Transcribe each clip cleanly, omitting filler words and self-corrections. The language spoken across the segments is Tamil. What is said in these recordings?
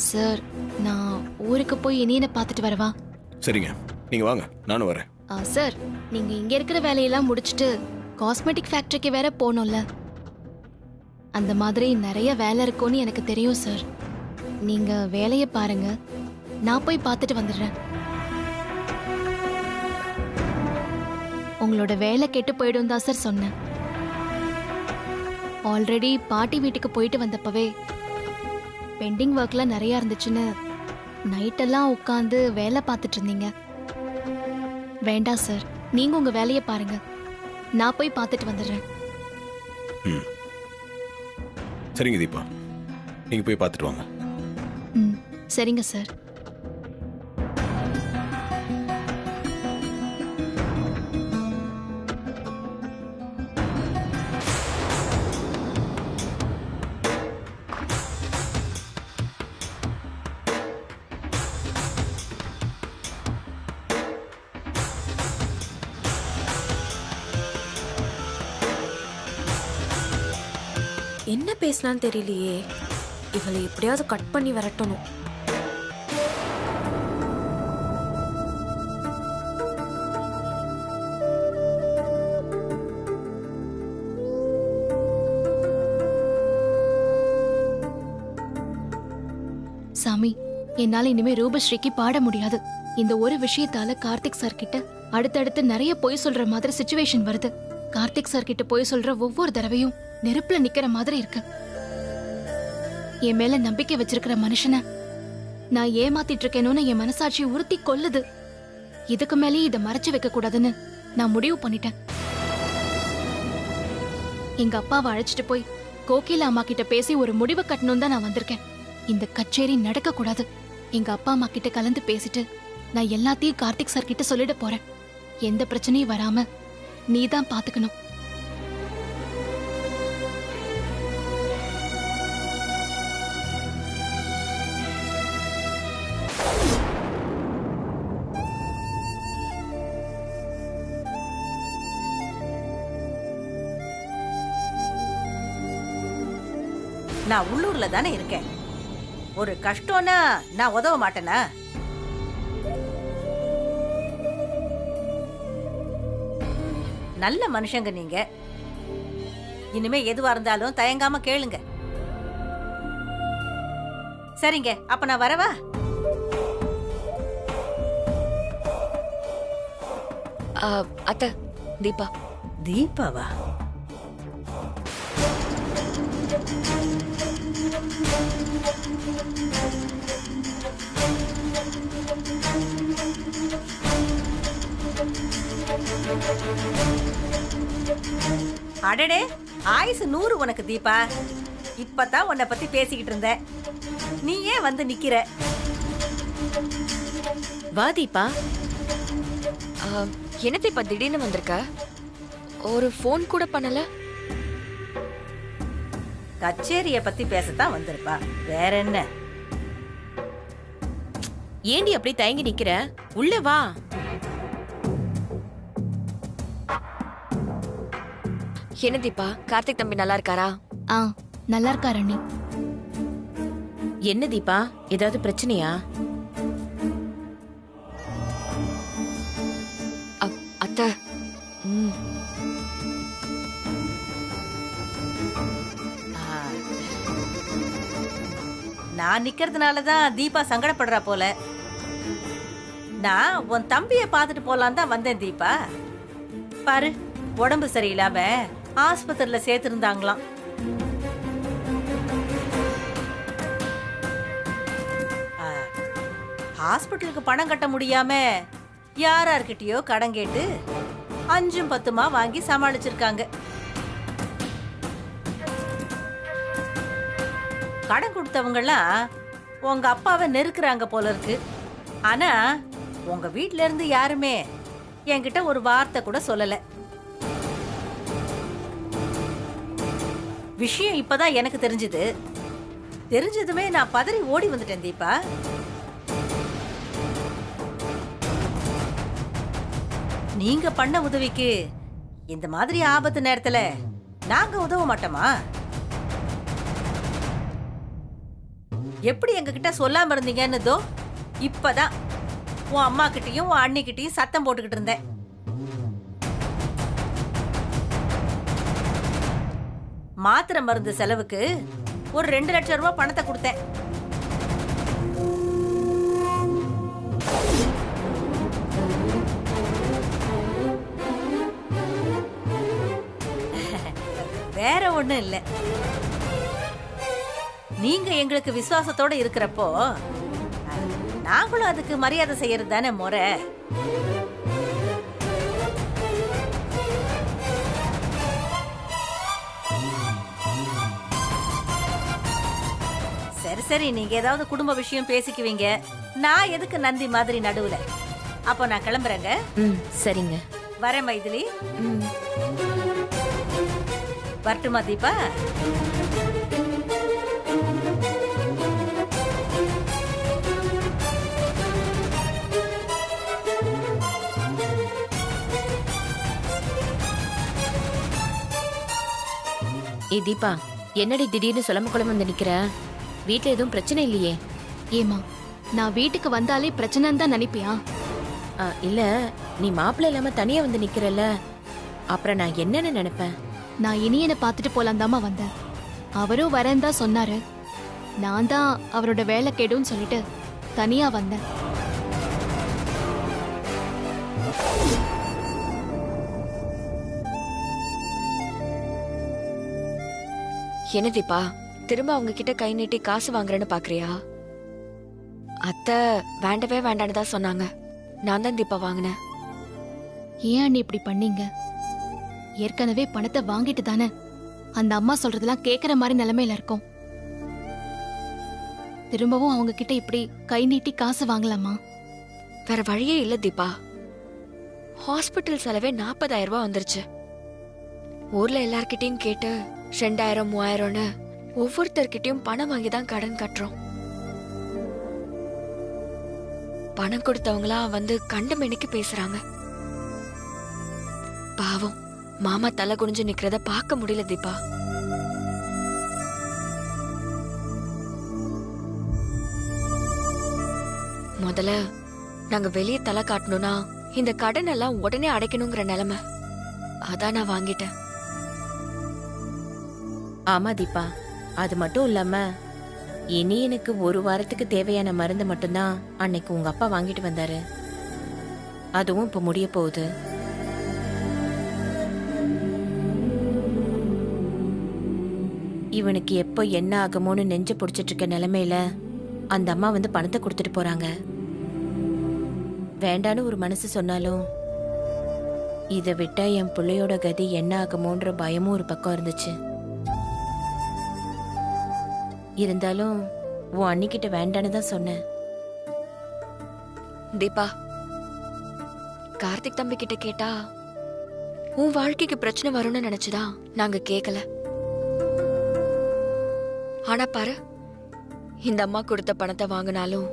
சார், நான் ஊருக்கு போய் இனியனை பார்த்துட்டு வரவா? சரிங்க, நீங்க வாங்க, நானும் வரேன். சார், நீங்க இங்க இருக்கிற வேலையெல்லாம் முடிச்சிட்டு காஸ்மெட்டிக் ஃபேக்டரிக்கு வேற போகணும்ல. அந்த மாதிரி நிறைய வேலை இருக்கும்னு எனக்கு தெரியும் சார். நீங்க வேலையை பாருங்க, நான் போய் பார்த்துட்டு வந்துடுறேன். உங்களோட வேலை கெட்டு போயிடும் தான் சார் சொன்னேன். ஆல்ரெடி பாட்டி வீட்டுக்கு போயிட்டு வந்தப்பவே பெண்டிங் ஒர்க்லாம் நிறைய இருந்துச்சுன்னு நைட்டெல்லாம் உட்காந்து வேலை பார்த்துட்டு இருந்தீங்க. வேண்டாம் சார், நீங்க உங்க வேலையை பாருங்க, நான் போய் பார்த்துட்டு வந்துடுறேன். சரிங்க தீபா, நீங்க போய் பார்த்துட்டு வாங்க. சரிங்க சார். என்ன பேசலான்னு தெரியலையே. இவளை எப்படியாவது கட் பண்ணி வரட்டணும். சாமி, என்னால இனிமே ரூபஸ்ரீக்கு பாட முடியாது. இந்த ஒரு விஷயத்தால கார்த்திக் சார் கிட்ட அடுத்தடுத்து நிறைய பொய் சொல்ற மாதிரி சிச்சுவேஷன் வருது. கார்த்திக் சார் கிட்ட பொய் சொல்ற ஒவ்வொரு தடவையும் நெருப்புல நிக்கிற மாதிரி இருக்கு. என் மேல நம்பிக்கை வச்சிருக்கிற மனுஷனை நான் ஏமாத்திட்டு இருக்கேனோன்னு என் மனசாட்சி உறுத்தி கொல்லுது. இதுக்கு மேலேயே இதை மறைச்சு வைக்க கூடாதுன்னு நான் முடிவு பண்ணிட்டேன். எங்க அப்பாவை அழைச்சிட்டு போய் கோகிலா அம்மா கிட்ட பேசி ஒரு முடிவை கட்டணும் தான் நான் வந்திருக்கேன். இந்த கச்சேரி நடக்க கூடாது. எங்க அப்பா அம்மா கிட்ட கலந்து பேசிட்டு நான் எல்லாத்தையும் கார்த்திக் சார் கிட்ட சொல்லிட போறேன். எந்த பிரச்சனையும் வராம நீ தான் பாத்துக்கணும். நான் உள்ளூர்ல தானே இருக்கேன். ஒரு கஷ்டம்னா நான் உதவ மாட்டேனா? நல்ல மனுஷங்க நீங்க. இனிமே எதுவா இருந்தாலும் தயங்காம கேளுங்க. சரிங்க, அப்ப நான் வரவா? அத்தை, தீபா. தீபாவா? அடடே, ஆயுசு 100 உனக்கு தீபா. இப்பதான் உன்னை பத்தி பேசிக்கிட்டு இருந்தேன். நீ ஏன் வந்து நிக்கிற? வா தீபா. என்ன தீபா திடீர்னு வந்திருக்க? ஒரு ஃபோன் கூட பண்ணல. கச்சேரிய பத்தி பேசத்தான் வந்திருப்பா, வேற என்ன? ஏண்டி அப்படி தயங்கி நிக்கிற? உள்ள வா. என்ன தீபா, கார்த்திக் தம்பி நல்லா இருக்காரா? நல்லா இருக்காரு அண்ணி. என்ன தீபா, ஏதாவது பிரச்சனையா? அத்தை, நான் நிக்கிறதுனாலதான் தீபா சங்கடப்படுறா போல. நான் உன் தம்பிய பாத்துட்டு போலாம் தான் வந்தேன் தீபா. பாரு, உடம்பு சரியில்லாம ஆஸ்பத்திரியில சேர்த்திருந்தாங்களாம். ஹாஸ்பிட்டலுக்கு பணம் கட்ட முடியாம யாரார்கிட்டயோ கடன் கேட்டு 5 10 வாங்கி சமாளிச்சிருக்காங்க. கடன் கொடுத்தவங்கலாம் உங்க அப்பாவை நெருக்குறாங்க போல இருக்கு. ஆனா உங்க வீட்ல இருந்து யாருமே என்கிட்ட ஒரு வார்த்தை கூட சொல்லல. விஷயம் இப்பதான் எனக்கு தெரிஞ்சது. தெரிஞ்சதுமே நான் பதறி ஓடி வந்துட்டேன் தீபா. நீங்க பண்ண உதவிக்கு இந்த மாதிரி ஆபத்து நேரத்துல நாங்க உதவ மாட்டோமா? எப்படி எங்ககிட்ட சொல்லாம இருந்தீங்கன்னு தோ இப்பதான் உன் அம்மா கிட்டயும் உன் அண்ணிக்கிட்டயும் சத்தம் போட்டுக்கிட்டு இருந்தேன். மாத்திரை மருந்து செலவுக்கு ஒரு 2 லட்சம் ரூபாய் பணத்தை கொடுத்தேன். வேற ஒண்ணும் இல்ல, நீங்க எங்களுக்கு விசுவாசத்தோட இருக்கிறப்போ நாங்களும் அதுக்கு மரியாதை செய்யறது தானே முறை. சரி சரி, நீங்க ஏதாவது குடும்ப விஷயம் பேசிக்குவீங்க, நான் எதுக்கு நந்தி மாதிரி நடுவுல. அப்போ நான் கிளம்புறேங்க. சரிங்க. வரேன் மைதிலி. வரட்டுமா தீபா? ஏ தீபா, என்னடி திடீர்னு சொல்லாம குழம்பு வந்து நிக்கிற? வீட்டுல எதுவும் பிரச்சனை இல்லையே? ஏமா, நான் வீட்டுக்கு வந்தாலே பிரச்சனைன்னு தான் நினைப்பியா? இல்ல, நீ மாப்பிள்ளை இல்லாம தனியா வந்து நிக்கிறல்ல, அப்புறம் நான் என்னன்னு நினைப்பேன்? நான் இனியனை பார்த்துட்டு போலாம் தாமா வந்தேன். அவரும் வரேன் தான் சொன்னாரு. நான் தான் அவரோட வேலை கெடுன்னு சொல்லிட்டு தனியா வந்தேன். என்ன தீபா, திரும்ப அவங்க கிட்ட கை நீட்டி காசு வாங்குறேன்னு பாக்குறியா? அத்தை வேண்டவே வேண்டான்னு தான் சொன்னாங்க. நான் தான் தீபா வாங்கினேன். ஏன் அண்ணி இப்படி பண்ணீங்க? ஏற்கனவே பணத்தை வாங்கிட்டு தானே அந்த அம்மா சொல்றதெல்லாம் கேக்குற மாதிரி நிலைமையில இருக்கும். திரும்பவும் அவங்க கிட்ட இப்படி கை நீட்டி காசு வாங்கலாமா? வேற வழியே இல்ல தீபா. ஹாஸ்பிட்டல் செலவே 40,000 ரூபாய் வந்துருச்சு. ஊர்ல எல்லார்கிட்டயும் கேட்டு 2000 3000ன்னு ஒவ்வொருத்தர்கிட்டயும் பணம் வாங்கி தான் கடன் கட்டுறோம். பணம் கொடுத்தவங்களா வந்து கண்டு மெனிக்கு பேசுறாங்க. பாவம், மாமா தலை குனிஞ்சு நிக்கிறத பார்க்க முடியல தீபா. முதல்ல நாங்க வெளியே தலை காட்டணும்னா இந்த கடன் எல்லாம் உடனே அடைக்கணுங்கிற நிலைமை. அதான் நான் வாங்கிட்டேன். ஆமா தீபா, அது மட்டும் இல்லாம இனி எனக்கு 1 வாரத்துக்கு தேவையான மருந்து மட்டும்தான் அன்னைக்கு உங்க அப்பா வாங்கிட்டு வந்தாரு. அதுவும் இப்ப முடிய போகுது. இவனுக்கு எப்போ என்ன ஆகுமோன்னு நெஞ்சு பிடிச்சிட்டு இருக்க நிலைமையில அந்த அம்மா வந்து பணத்தை கொடுத்துட்டு போறாங்க. வேண்டான்னு ஒரு மனசு சொன்னாலும் இதை விட்டா என் பிள்ளையோட கதி என்ன ஆகுமோன்ற பயமும் ஒரு பக்கம் இருந்துச்சு. இருந்தாலும் உன் அன்னிக்கிட்ட வேண்டான்னு தான் சொன்னேன். தீபா, கார்த்திக் தம்பி கிட்ட கேட்டா உன் வாழ்க்கைக்கு பிரச்சனை வரும்னு நினைச்சுதான் நாங்க கேக்கல. ஆனா பாரு, இந்த அம்மா கொடுத்த பணத்தை வாங்கினாலும்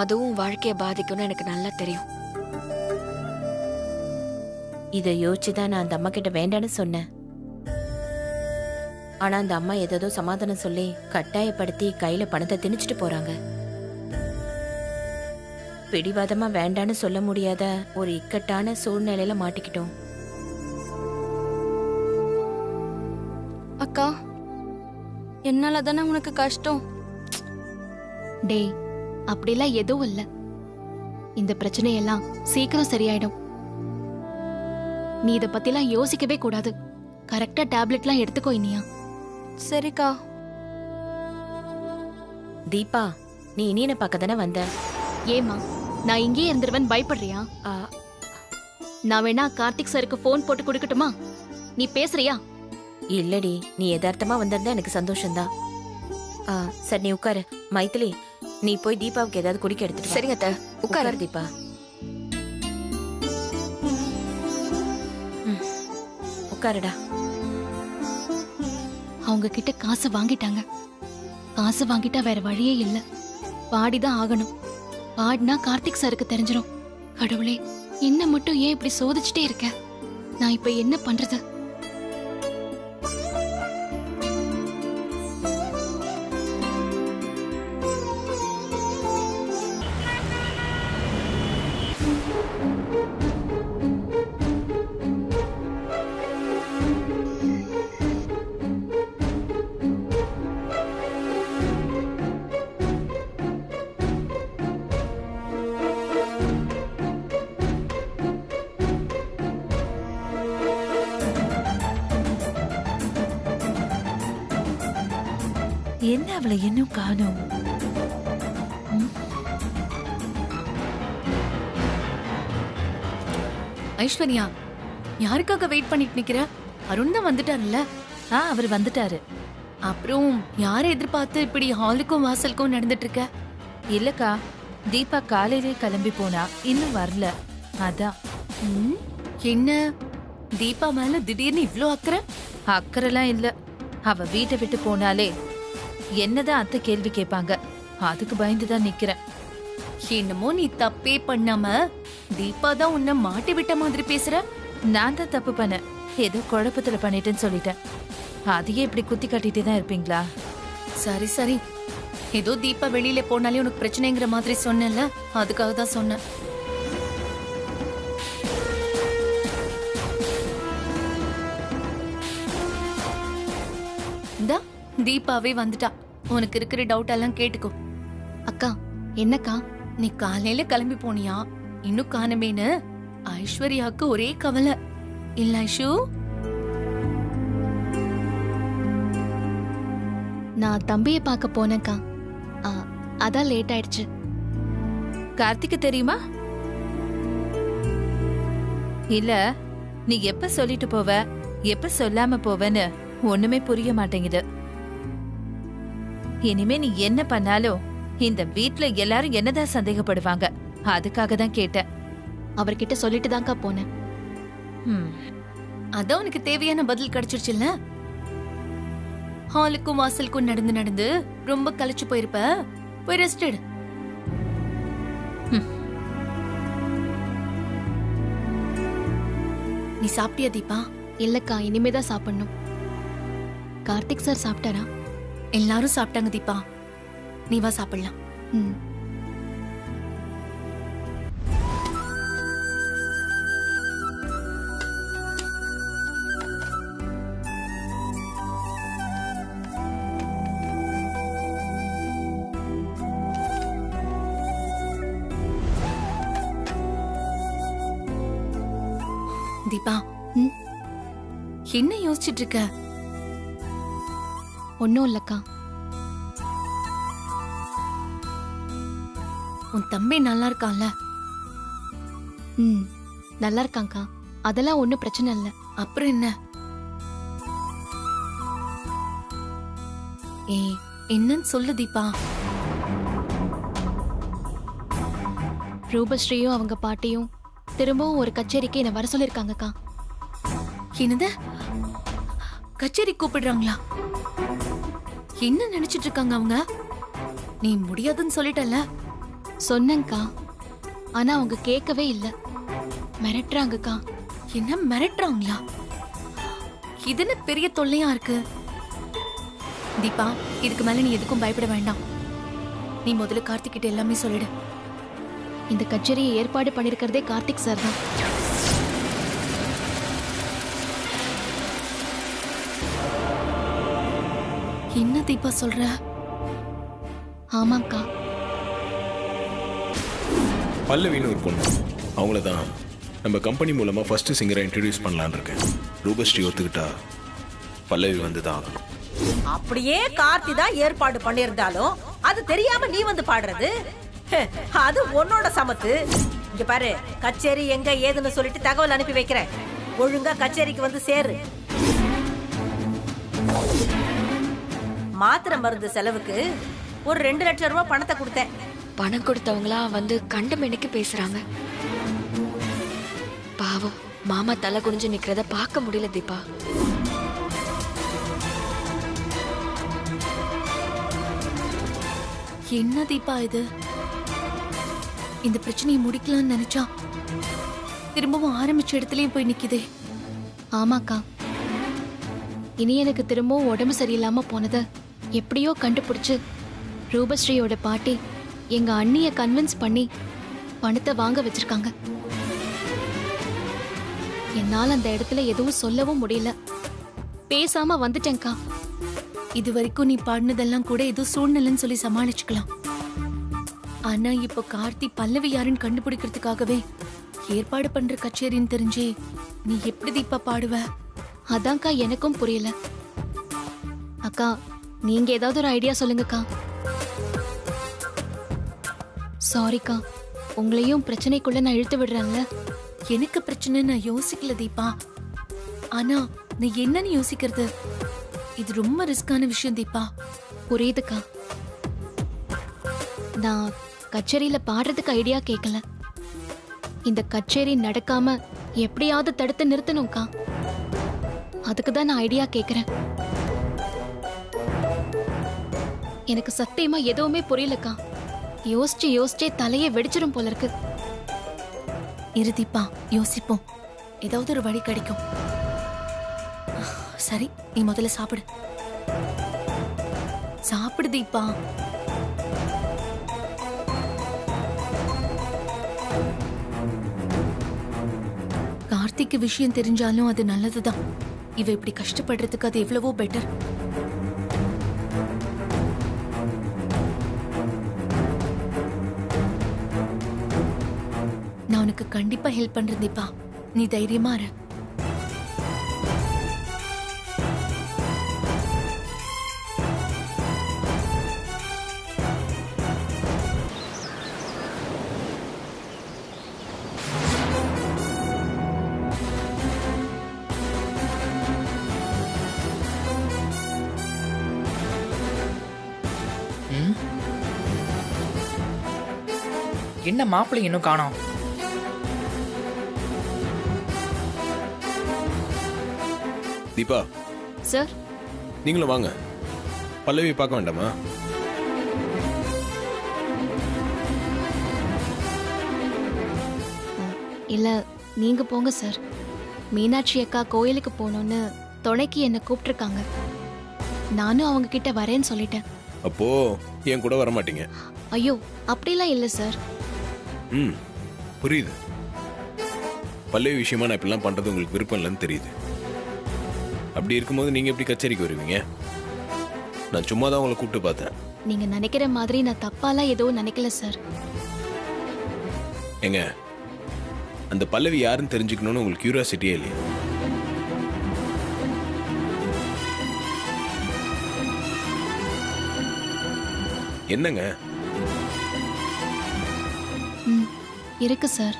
அதுவும் வாழ்க்கைய பாதிக்கும்னு எனக்கு நல்லா தெரியும். இதை யோசிச்சுதான் நான் அந்த அம்மா கிட்ட வேண்டான்னு சொன்னேன். ஆனா அந்த அம்மா ஏதோ சமாதானம் சொல்லி கட்டாயப்படுத்தி கையில பணத்தை திணிச்சிட்டு போறாங்க. பிடிவாதமா வேண்டான்னு சொல்ல முடியாத ஒரு இக்கட்டான சூழ்நிலையில மாட்டிக்கிட்டோம். அக்கா, என்னால தானே உனக்கு கஷ்டம். டேய், அப்படிலாம் எதுவும் இல்ல. இந்த பிரச்சனையெல்லாம் சீக்கிரம் சரியாயிடும். நீ இத பத்திலாம் யோசிக்கவே கூடாது. கரெக்டா டேப்லெட்லாம் எடுத்துக்கோ இனியா. சரிக்கா. தீபா, நீ இனியனை பார்க்க தானே வந்த? ஏமா, நான் இங்கேயே இருந்துருவேன் பயப்படுறியா? நான் வேணா கார்த்திக் சாருக்கு போன் போட்டு கொடுக்கட்டுமா? நீ பேசுறியா? இல்லடி, நீ யதார்த்தமா வந்திருந்தா எனக்கு சந்தோஷம்தான். சரி, நீ உட்காரு. மைத்திலி, நீ போய் தீபாவுக்கு ஏதாவது குடிக்க எடுத்துட்டு வா. சரிங்க அத்தை, உட்காரு தீபா. உட்காருடா. அவங்க கிட்ட காசு வாங்கிட்டாங்க. காசு வாங்கிட்டா வேற வழியே இல்ல. பாடிதான் ஆகணும். பாடினா கார்த்திக் சாருக்கு தெரிஞ்சிடும். கடவுளே, என்ன மட்டும் ஏன் இப்படி சோதிச்சுட்டே இருக்க? நான் இப்ப என்ன பண்றது? அவளை இன்னும் காணோம். ஐஸ்வர்யா, யாருக்காக வெயிட் பண்ணிட்டு நிக்கிற? அருண் தான் வந்துட்டார்ல. அவர் வந்துட்டாரு. அப்புறம் யாரை எதிர்பார்த்து இப்படி ஹாலுக்கும் வாசலுக்கும் நடந்துட்டு இருக்க? இல்லக்கா, தீபா காலையிலே கிளம்பி போனா, இன்னும் வரல. அதான். ம், என்ன தீபா மேல திடீர்னு இவ்ளோ அக்கறை? அக்கறைலாம் இல்ல. அவ வீட்டை விட்டு போனாலே என்னதான் அத்தை கேள்வி கேட்பாங்க, அதுக்கு பயந்துதான் நிக்கிறேன். என்னமோ நீ தப்பே பண்ணாம தீபா தான் உன்னை மாட்டி விட்ட மாதிரி பேசுற. நான் தான் தப்பு பண்ணேன், ஏதோ குழப்பத்துல பண்ணிட்டேன்னு சொல்லிட்டேன். அதையே இப்படி குத்தி காட்டிட்டே தான் இருப்பீங்களா? சரி சரி, ஏதோ தீபா வெளியில போனாலே உனக்கு பிரச்சனைங்கிற மாதிரி சொன்னேன்ல, அதுக்காக தான் சொன்னேன். இந்தா தீபாவே வந்துட்டா. உனக்கு இருக்கிற டவுட் எல்லாம் கேட்டுக்கோ. அக்கா என்னக்கா? நீ காலையில கிளம்பி போனியா, இன்னும் காணமேன்னு ஐஸ்வர்யாவுக்கு ஒரே கவலை இல்ல ஐஷு? நான் தம்பியை பார்க்க போனேன்க்கா. அதான் லேட் ஆயிடுச்சு. கார்த்திக்கு தெரியுமா? இல்ல, நீ எப்ப சொல்லிட்டு போவ, எப்ப சொல்லாம போவன்னு ஒண்ணுமே புரிய மாட்டேங்குது. இனிமே நீ என்ன பண்ணாலும் இந்த வீட்ல எல்லாரும் என்னதான் சந்தேகப்படுவாங்க, அதுக்காக தான் கேட்டேன். அவர்கிட்ட சொல்லிட்டு தான்க்கா போனேன். அதான் உனக்கு தேவையான பதில் கிடைச்சிருச்சுல்ல. ஹாலுக்கும் வாசலுக்கும் நடந்து நடந்து ரொம்ப களைச்சு போயிருப்ப, போய் ரெஸ்ட் எடு. நீ சாப்பிட்டியா தீபா? இல்லக்கா, இனிமேதான் சாப்பிடணும். கார்த்திக் சார் சாப்பிட்டாரா? எல்லாரும் சாப்பிட்டாங்க தீபா, நீ வா சாப்பிடலாம். ம். தீபா, ம்? என்ன யோசிச்சுட்டு இருக்க? ஒன்னும் இல்லக்கா. உன் தம்பி நல்லா இருக்கான்ல? ம், நல்லா இருக்காங்க்கா. அதெல்லாம் ஒன்னும் பிரச்சனை இல்ல. அப்புறம் என்ன? ஏய், என்னன்னு சொல்லு தீபா. ரூபஸ்ரீயும் அவங்க பாட்டியும் திரும்பவும் ஒரு கச்சேரிக்கு என்ன வர சொல்லிருக்காங்கக்கா. என்னது? கச்சேரி கூப்பிடுறாங்களா? என்ன நினைச்சிட்டு இருக்காங்க அவங்க? நீ முடியாதுன்னு சொல்லிட்டல. சொன்னேங்க்கா, ஆனா அவங்க கேட்கவே இல்ல. மிரட்டுறாங்கக்கா. என்ன மிரட்டுறாங்களா? இதுன்னு பெரிய தொல்லையா இருக்கு. தீபா, இதுக்கு மேல நீ எதுக்கும் பயப்பட வேண்டாம். நீ முதல்ல கார்த்திக் கிட்ட எல்லாமே சொல்லிடு. இந்த கச்சேரியை ஏற்பாடு பண்ணிருக்கிறதே கார்த்திக் சார் தான். என்ன தீபா சொல்ற? ஆமாக்கா. பல்லவின்னு ஒரு பொண்ணு, அவங்கள தான் நம்ம கம்பெனி மூலமா ஃபர்ஸ்ட் சிங்கரை இன்ட்ரடியூஸ் பண்ணலான்னு இருக்கேன். ரூபஸ்ரீ ஒத்துக்கிட்டா பல்லவி வந்து தான் ஆகணும். அப்படியே கார்த்தி தான் ஏற்பாடு பண்ணியிருந்தாலும் அது தெரியாம நீ வந்து பாடுறது, அது உன்னோட சமத்து. இங்க பாரு, கச்சேரி எங்க ஏதுன்னு சொல்லிட்டு தகவல் அனுப்பி வைக்கிறேன். ஒழுங்கா கச்சேரிக்கு வந்து சேரு. மாத்திரை மருந்து செலவுக்கு ஒரு 2 லட்சம் ரூபாய் பணத்தை கொடுத்தேன். பணம் கொடுத்தவங்களா வந்து கண்ட மெனிக்கு பேசுறாங்க. பாவம், மாமா தலை குனிஞ்சு நிக்கிறத பார்க்க முடியல தீபா. என்ன தீபா இது? இந்த பிரச்சனையை முடிக்கலாம்னு நினைச்சா திரும்பவும் ஆரம்பிச்ச இடத்துலயும் போய் நிக்குதே. ஆமாக்கா, இனி எனக்கு திரும்பவும் உடம்பு சரியில்லாம போனத எப்படியோ கண்டுபிடிச்சு ரூபஸ்ரீயோட பாட்டி எங்க அண்ணிய கன்வின்ஸ் பண்ணி பணத்தை வாங்க வச்சிருக்காங்க. என்னால அந்த இடத்துல எதுவும் சொல்லவும் முடியல. பேசாம வந்துட்டேன்க்கா. இது வரைக்கும் நீ பாடினதெல்லாம் கூட ஏதோ சூழ்நிலைன்னு சொல்லி சமாளிச்சுக்கலாம். ஆனா இப்போ கார்த்தி பல்லவி யாருன்னு கண்டுபிடிக்கிறதுக்காகவே ஏற்பாடு பண்ற கச்சேரின்னு தெரிஞ்சே நீ எப்படி தீபா பாடுவ? அதான்க்கா எனக்கும் புரியல. அக்கா, நீங்க ஏதாவது ஒரு ஐடியா சொல்லுங்கக்கா. சாரிக்கா, உங்களையும் பிரச்சனைக்குள்ள நான் இழுத்து விடுறேன்ல. எனக்கு பிரச்சனை நான் யோசிக்கல தீபா. ஆனா நான் என்னன்னு யோசிக்கிறது? இது ரொம்ப ரிஸ்கான விஷயம் தீபா. புரியுதுக்கா. நான் கச்சேரியில பாடுறதுக்கு ஐடியா கேட்கல. இந்த கச்சேரி நடக்காம எப்படியாவது தடுத்து நிறுத்தணும்க்கா. அதுக்கு தான் நான் ஐடியா கேக்குறேன். எனக்கு சத்தியமா எதுவுமே புரியலக்கா. யோசிச்சு யோசிச்சே தலையே வெடிச்சிரும் போல இருக்கு. இரு தீபா, யோசிப்போம். ஏதாவது ஒரு வழி கிடைக்கும். சரி, நீ முதல்ல சாப்பிடு. சாப்பிடு தீபா. கார்த்திக்கு விஷயம் தெரிஞ்சாலும் அது நல்லதுதான். இவ இப்படி கஷ்டப்படுறதுக்கு அது எவ்வளவோ பெட்டர். நான் உனக்கு கண்டிப்பா ஹெல்ப் பண்றேன் தீபா. நீ தைரியமா இரு. என்ன மாப்பிள்ளை இன்னும் காணோம்? தீபா, சார், நீங்களும் வாங்க. பல்லவி பார்க்க வேண்டாமா? இல்ல நீங்க போங்க சார். மீனாட்சி அக்கா கோயிலுக்கு போகணும்னு துணைக்கு என்ன கூப்பிட்டுருக்காங்க. நானும் அவங்க கிட்ட வரேன்னு சொல்லிட்டேன். அப்போ என் கூட வர மாட்டீங்க? ஐயோ, அப்படிலாம் இல்ல சார். ம், புரியுது. பல்லவி விஷயமா நான் இப்படிலாம் பண்றது உங்களுக்கு விருப்பம் இல்லைன்னு தெரியுது. அப்படி இருக்கும்போது நீங்க எப்படி கச்சேரிக்கு வருவீங்க? நான் சும்மா தான் உங்களை கூப்பிட்டு பார்த்தேன். நீங்க நினைக்கிற மாதிரி நான் தப்பாலாம் எதுவும் நினைக்கல சார். ஏங்க, அந்த பல்லவி யாருன்னு தெரிஞ்சுக்கணும்னு உங்களுக்கு கியூரியாசிட்டியே இல்லையா? என்னங்க? ம், இருக்கு சார்.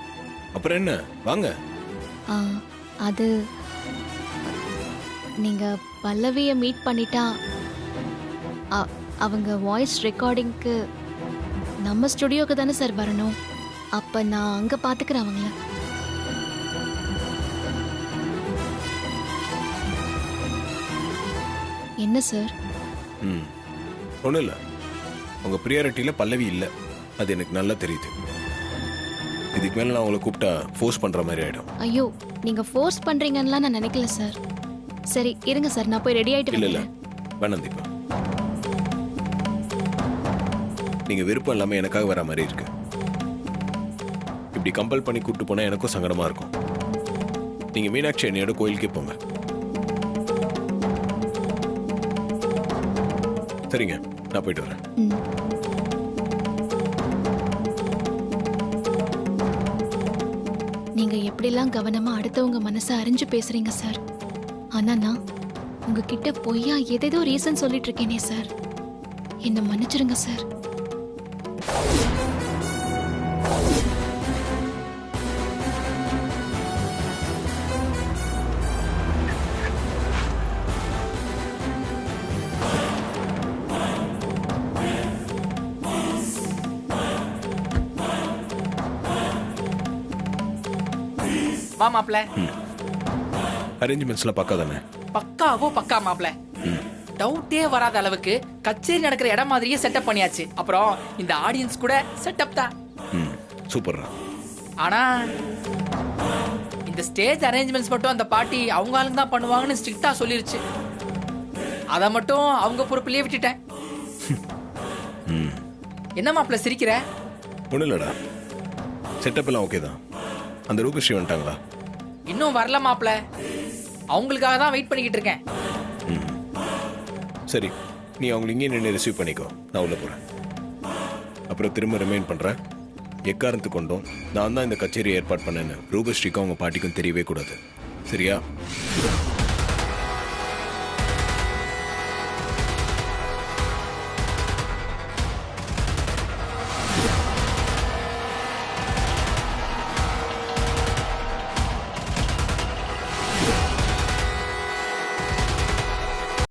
அப்புறம் என்ன, வாங்க. ஆ, அது நீங்க பல்லவியை மீட் பண்ணிட்டா அவங்க வாய்ஸ் ரெக்கார்டிங்க்கு நம்ம ஸ்டுடியோக்கு தானே சார் வரணும். அப்ப நான் அங்க பாத்துக்கிறேன் அவங்கள. என்ன சார்? ம், ஒன்றும் இல்லை. உங்கள் ப்ரியாரிட்டியில் பல்லவி இல்லை, அது எனக்கு நல்லா தெரியுது. இதுக்கு மேலே நான் உங்களை கூப்பிட்டா ஃபோர்ஸ் பண்ணுற மாதிரி ஆகிடும். ஐயோ, நீங்க ஃபோர்ஸ் பண்றீங்கன்னுலாம் நான் நினைக்கல சார். சரி இருங்க சார், நான் போய் ரெடி ஆயிட்டு இல்லை இல்லை, வரேன். வேணாம் தீபா. நீங்கள் விருப்பம் இல்லாமல் எனக்காக வர மாதிரி இருக்கு. இப்படி கம்பல் பண்ணி கூப்பிட்டு போனால் எனக்கும் சங்கடமாக இருக்கும். நீங்கள் மீனாட்சி அண்ணியோட கோயிலுக்கே போங்க. சரிங்க, நான் போயிட்டு வரேன். ம். நீங்க எப்படிலாம் கவனமா அடுத்தவங்க மனசை அறிஞ்சு பேசுறீங்க சார். ஆனா நான் உங்ககிட்ட பொய்யா ஏதேதோ ரீசன் சொல்லிட்டு இருக்கேனே சார். என்ன மன்னிச்சிருங்க சார். வா மாப்பிள்ள. அரேஞ்ச்மெண்ட்ஸ்லாம் பக்கா தானே? பக்காவோ பக்கா மாப்பிள்ள. டவுட்டே வராத அளவுக்கு கச்சேரி நடக்கிற இடம் மாதிரியே செட்டப் பண்ணியாச்சு. அப்புறம் இந்த ஆடியன்ஸ் கூட செட்டப் தான். ம், சூப்பர்ரா. ஆனா இந்த ஸ்டேஜ் அரேஞ்ச்மெண்ட்ஸ் மட்டும் அந்த பார்ட்டி அவங்க ஆளுங்க தான் பண்ணுவாங்கன்னு ஸ்ட்ரிக்டா சொல்லிருச்சு. அதை மட்டும் அவங்க பொறுப்புலயே விட்டுட்டேன். என்ன மாப்பிள்ள சிரிக்கிற? ஒன்றும் இல்லைடா, செட்டப் எல்லாம் ஓகே தான். அந்த ரூபஸ்ரீ வந்துட்டாங்களா? இன்னும் வரல மாப்பிள்ள. அவங்களுக்காக தான் வெயிட் பண்ணிக்கிட்டு இருக்கேன். சரி, நீ அவங்களை இங்கே நின்று ரிசீவ் பண்ணிக்கோ, நான் உள்ள போகிறேன். அப்புறம் திரும்ப ரிமைண்ட் பண்ணுறேன், எக்காரணத்து கொண்டும் நான் தான் இந்த கச்சேரி ஏற்பாடு பண்ணேன்னு ரூபஸ்ரீக்கும் அவங்க பாட்டிக்கும் தெரியவே கூடாது. சரியா?